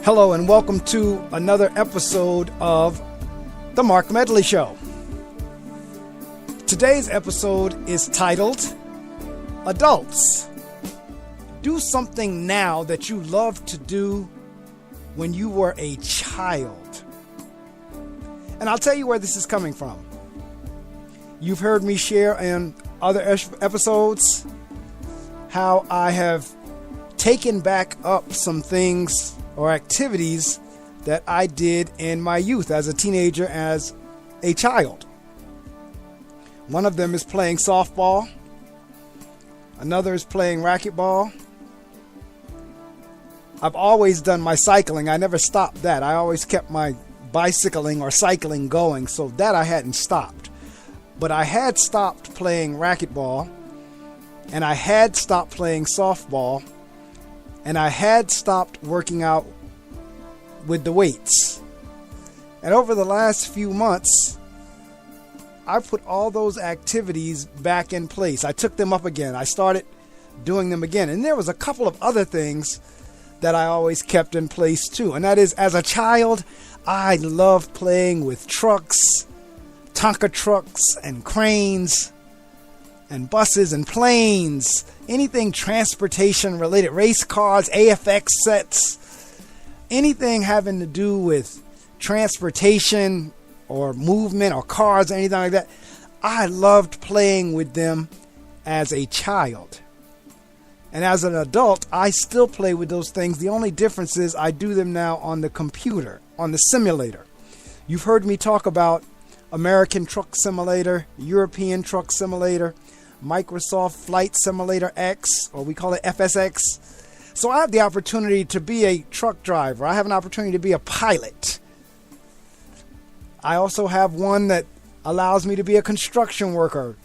Hello and welcome to another episode of The Mark Medley Show. Today's episode is titled, Adults, Do Something Now That You Loved to Do When You Were a Child. And I'll tell you where this is coming from. You've heard me share in other episodes how I have taken back up some things or activities that I did in my youth as a teenager, as a child. One of them is playing softball. Another is playing racquetball. I've always done my cycling. I never stopped that. I always kept my bicycling or cycling going, so that I hadn't stopped. But I had stopped playing racquetball, and I had stopped playing softball, and I had stopped working out with the weights. And over the last few months, I put all those activities back in place. I took them up again. I started doing them again. And there was a couple of other things that I always kept in place too. And that is, as a child, I loved playing with trucks, Tonka trucks and cranes and buses and planes, anything transportation related, race cars, AFX sets, anything having to do with transportation or movement or cars or anything like that. I loved playing with them as a child. And as an adult, I still play with those things. The only difference is I do them now on the computer, on the simulator. You've heard me talk about American Truck Simulator, European Truck Simulator, Microsoft Flight Simulator X, or we call it FSX. So I have the opportunity to be a truck driver. I have an opportunity to be a pilot. I also have one that allows me to be a construction worker,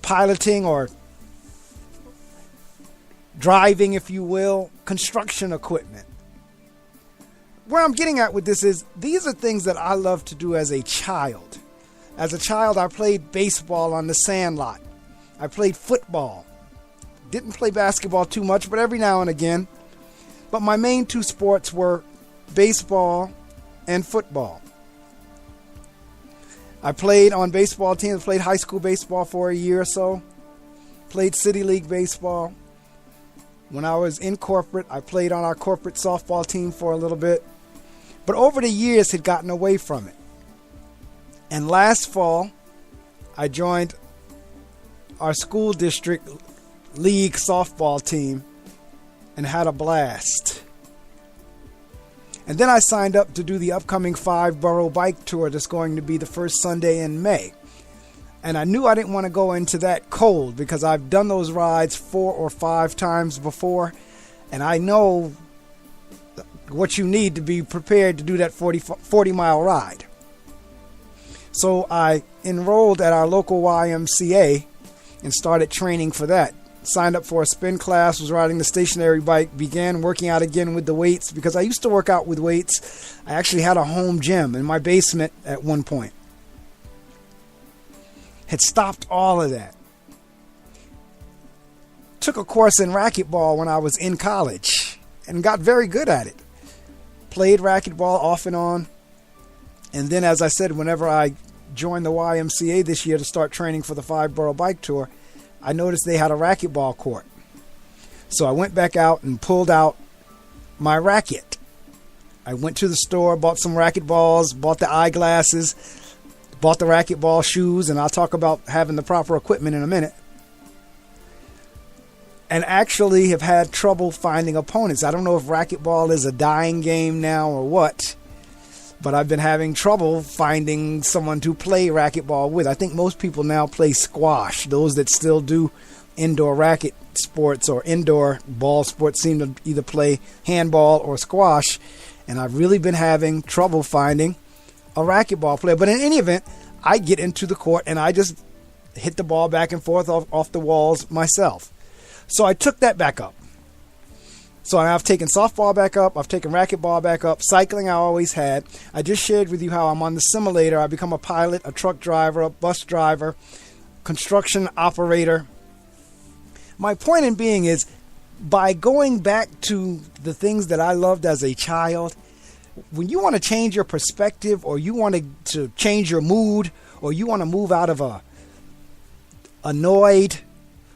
piloting or driving, if you will, construction equipment. Where I'm getting at with this is, these are things that I loved to do as a child. As a child, I played baseball on the sandlot. I played football. Didn't play basketball too much, but every now and again. But my main two sports were baseball and football. I played on baseball teams, played high school baseball for a year or so. Played City League baseball. When I was in corporate, I played on our corporate softball team for a little bit. But over the years, had gotten away from it. And last fall, I joined our school district league softball team and had a blast. And then I signed up to do the upcoming 5-borough bike tour that's going to be the first Sunday in May. And I knew I didn't want to go into that cold because I've done those rides 4 or 5 times before, and I know what you need to be prepared to do that 40-mile ride. So I enrolled at our local YMCA and started training for that. Signed up for a spin class, was riding the stationary bike, began working out again with the weights because I used to work out with weights. I actually had a home gym in my basement at one point. Had stopped all of that. Took a course in racquetball when I was in college and got very good at it. Played racquetball off and on. And then, as I said, whenever I joined the YMCA this year to start training for the 5-borough bike tour, I noticed they had a racquetball court. So I went back out and pulled out my racket. I went to the store, bought some racquetballs, bought the eyeglasses, bought the racquetball shoes, and I'll talk about having the proper equipment in a minute. And actually have had trouble finding opponents. I don't know if racquetball is a dying game now or what, but I've been having trouble finding someone to play racquetball with. I think most people now play squash. Those that still do indoor racket sports or indoor ball sports seem to either play handball or squash. And I've really been having trouble finding a racquetball player. But in any event, I get into the court and I just hit the ball back and forth off the walls myself. So I took that back up. So I've taken softball back up. I've taken racquetball back up. Cycling I always had. I just shared with you how I'm on the simulator. I become a pilot, a truck driver, a bus driver, construction operator. My point in being is, by going back to the things that I loved as a child, when you want to change your perspective, or you want to change your mood, or you want to move out of a annoyed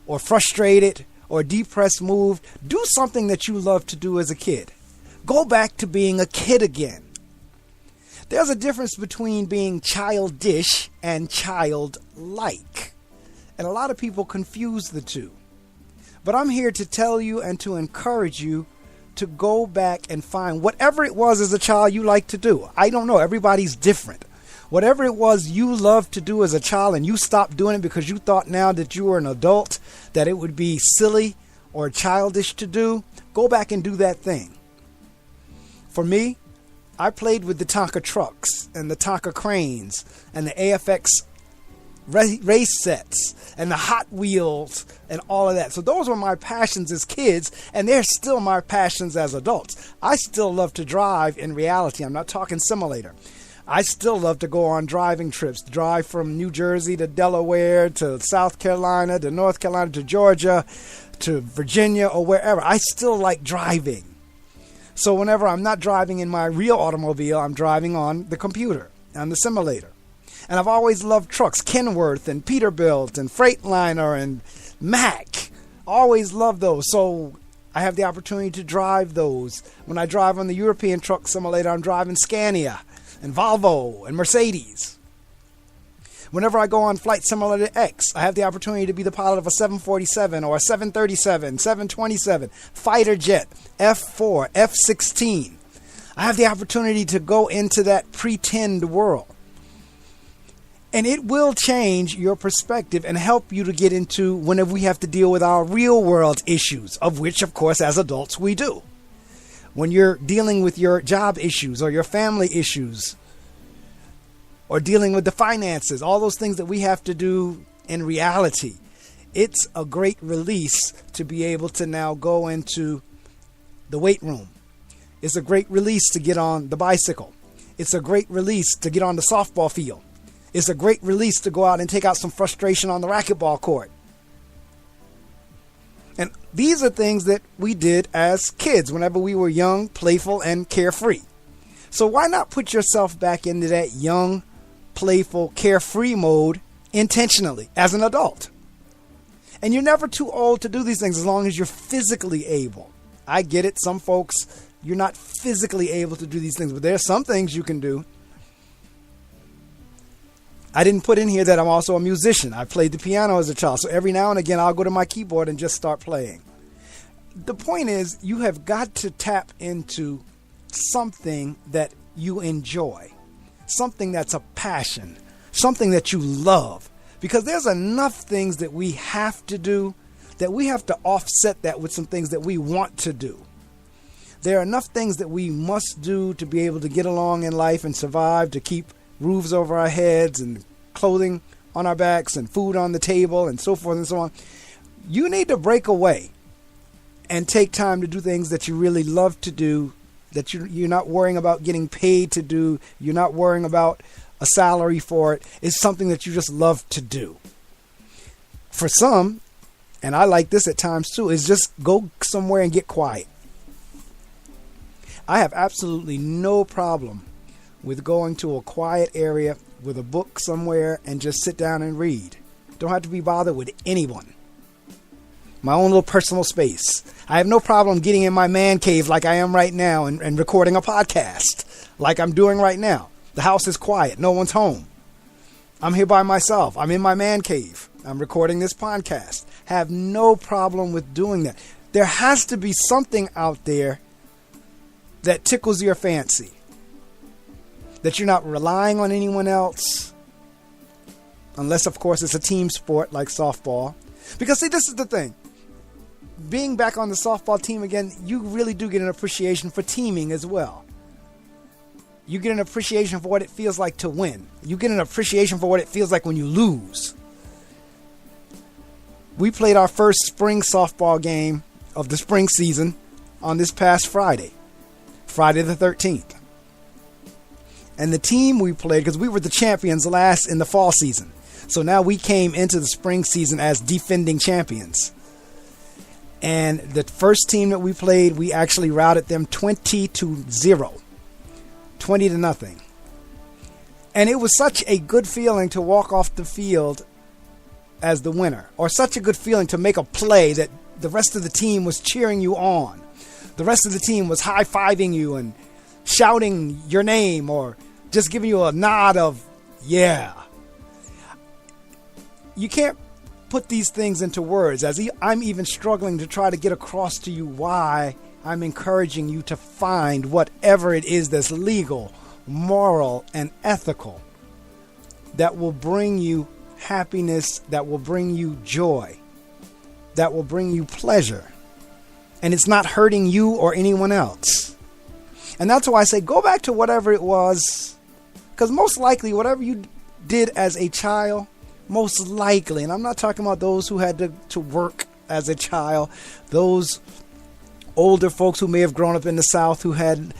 or frustrated or depressed mood, do something that you loved to do as a kid. Go back to being a kid again. There's a difference between being childish and childlike. And a lot of people confuse the two. But I'm here to tell you and to encourage you to go back and find whatever it was as a child you liked to do. I don't know. Everybody's different. Whatever it was you loved to do as a child and you stopped doing it because you thought now that you were an adult that it would be silly or childish to do, go back and do that thing. For me, I played with the Tonka trucks and the Tonka cranes and the AFX race sets and the Hot Wheels and all of that. So those were my passions as kids, and they're still my passions as adults. I still love to drive in reality. I'm not talking simulator. I still love to go on driving trips, drive from New Jersey to Delaware to South Carolina to North Carolina to Georgia to Virginia or wherever. I still like driving. So whenever I'm not driving in my real automobile, I'm driving on the computer, on the simulator. And I've always loved trucks, Kenworth and Peterbilt and Freightliner and Mack. Always loved those. So I have the opportunity to drive those. When I drive on the European Truck Simulator, I'm driving Scania and Volvo and Mercedes. Whenever I go on Flight Simulator X, I have the opportunity to be the pilot of a 747 or a 737, 727, fighter jet, F-4, F-16. I have the opportunity to go into that pretend world. And it will change your perspective and help you to get into whenever we have to deal with our real world issues, of which, of course, as adults, we do. When you're dealing with your job issues or your family issues or dealing with the finances, all those things that we have to do in reality, it's a great release to be able to now go into the weight room. It's a great release to get on the bicycle. It's a great release to get on the softball field. It's a great release to go out and take out some frustration on the racquetball court. And these are things that we did as kids whenever we were young, playful, and carefree. So why not put yourself back into that young, playful, carefree mode intentionally as an adult? And you're never too old to do these things as long as you're physically able. I get it. Some folks, you're not physically able to do these things, but there are some things you can do. I didn't put in here that I'm also a musician. I played the piano as a child. So every now and again, I'll go to my keyboard and just start playing. The point is, you have got to tap into something that you enjoy, something that's a passion, something that you love. Because there's enough things that we have to do that we have to offset that with some things that we want to do. There are enough things that we must do to be able to get along in life and survive, to keep roofs over our heads and clothing on our backs and food on the table and so forth and so on. You need to break away and take time to do things that you really love to do, that you're not worrying about getting paid to do. You're not worrying about a salary for it. It's something that you just love to do. For some, and I like this at times too, is just go somewhere and get quiet. I have absolutely no problem with going to a quiet area with a book somewhere and just sit down and read. Don't have to be bothered with anyone. My own little personal space. I have no problem getting in my man cave like I am right now and recording a podcast like I'm doing right now. The house is quiet. No one's home. I'm here by myself. I'm in my man cave. I'm recording this podcast. Have no problem with doing that. There has to be something out there that tickles your fancy, that you're not relying on anyone else, unless, of course, it's a team sport like softball. Because, see, this is the thing. Being back on the softball team again, you really do get an appreciation for teaming as well. You get an appreciation for what it feels like to win. You get an appreciation for what it feels like when you lose. We played our first spring softball game of the spring season on this past Friday, Friday the 13th. And the team we played, because we were the champions last in the fall season. So now we came into the spring season as defending champions. And the first team that we played, we actually routed them 20-0, 20-0. And it was such a good feeling to walk off the field as the winner, or such a good feeling to make a play that the rest of the team was cheering you on. The rest of the team was high-fiving you and shouting your name, or just giving you a nod of, yeah. You can't put these things into words, as I'm even struggling to try to get across to you why I'm encouraging you to find whatever it is that's legal, moral, and ethical that will bring you happiness, that will bring you joy, that will bring you pleasure. And it's not hurting you or anyone else. And that's why I say go back to whatever it was, because most likely whatever you did as a child, most likely, and I'm not talking about those who had to work as a child, those older folks who may have grown up in the South who had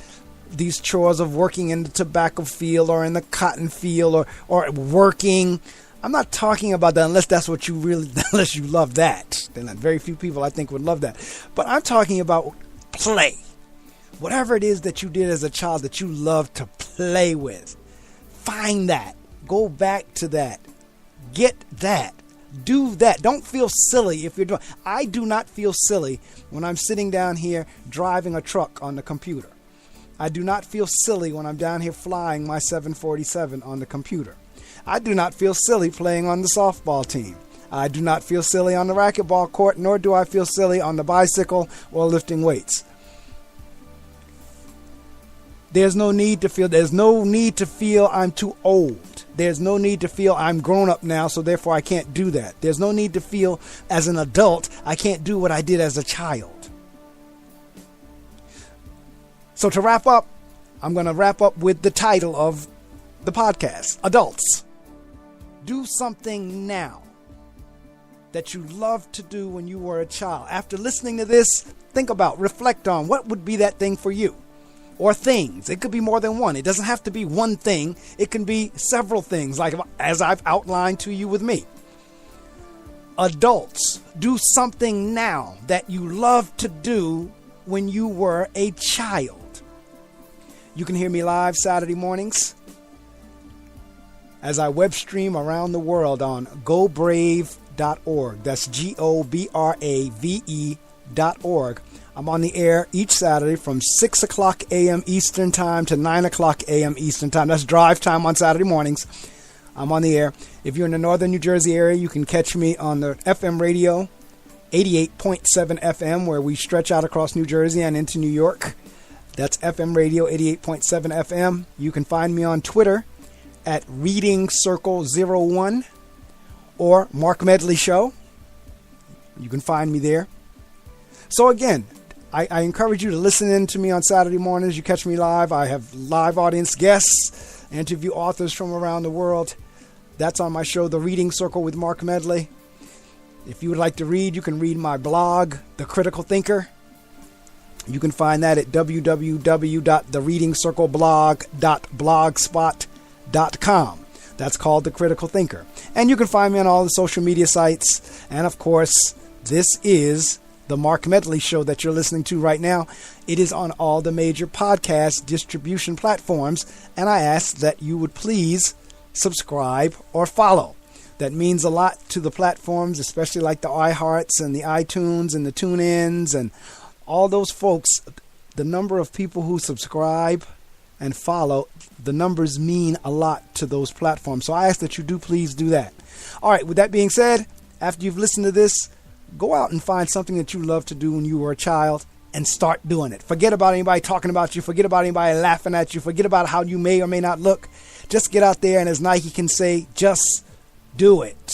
these chores of working in the tobacco field or in the cotton field or working. I'm not talking about that unless that's what you really, unless you love that. Then very few people I think would love that. But I'm talking about play. Whatever it is that you did as a child that you love to play with, find that. Go back to that. Get that. Do that. Don't feel silly if you're doing. I do not feel silly when I'm sitting down here driving a truck on the computer. I do not feel silly when I'm down here flying my 747 on the computer. I do not feel silly playing on the softball team. I do not feel silly on the racquetball court, nor do I feel silly on the bicycle or lifting weights. There's no need to feel I'm too old. There's no need to feel I'm grown up now, so therefore I can't do that. There's no need to feel as an adult I can't do what I did as a child. So to wrap up, I'm going to wrap up with the title of the podcast. Adults, do something now that you loved to do when you were a child. After listening to this, think about, reflect on what would be that thing for you. Or things. It could be more than one. It doesn't have to be one thing. It can be several things, like as I've outlined to you with me. Adults, do something now that you loved to do when you were a child. You can hear me live Saturday mornings as I web stream around the world on gobrave.org. That's GOBRAVE.org. I'm on the air each Saturday from 6 o'clock a.m. Eastern Time to 9 o'clock a.m. Eastern Time. That's drive time on Saturday mornings. I'm on the air. If you're in the northern New Jersey area, you can catch me on the FM radio, 88.7 FM, where we stretch out across New Jersey and into New York. That's FM radio, 88.7 FM. You can find me on Twitter at Reading Circle 01 or Mark Medley Show. You can find me there. So again, I encourage you to listen in to me on Saturday mornings. You catch me live. I have live audience guests, interview authors from around the world. That's on my show, The Reading Circle with Mark Medley. If you would like to read, you can read my blog, The Critical Thinker. You can find that at www.thereadingcircleblog.blogspot.com. That's called The Critical Thinker. And you can find me on all the social media sites. And of course, this is the Mark Medley Show that you're listening to right now. It is on all the major podcast distribution platforms, and I ask that you would please subscribe or follow. That means a lot to the platforms, especially like the iHearts and the iTunes and the TuneIns and all those folks. The number of people who subscribe and follow, the numbers mean a lot to those platforms. So I ask that you do please do that. All right, with that being said, after you've listened to this, go out and find something that you loved to do when you were a child and start doing it. Forget about anybody talking about you. Forget about anybody laughing at you. Forget about how you may or may not look. Just get out there, and as Nike can say, just do it.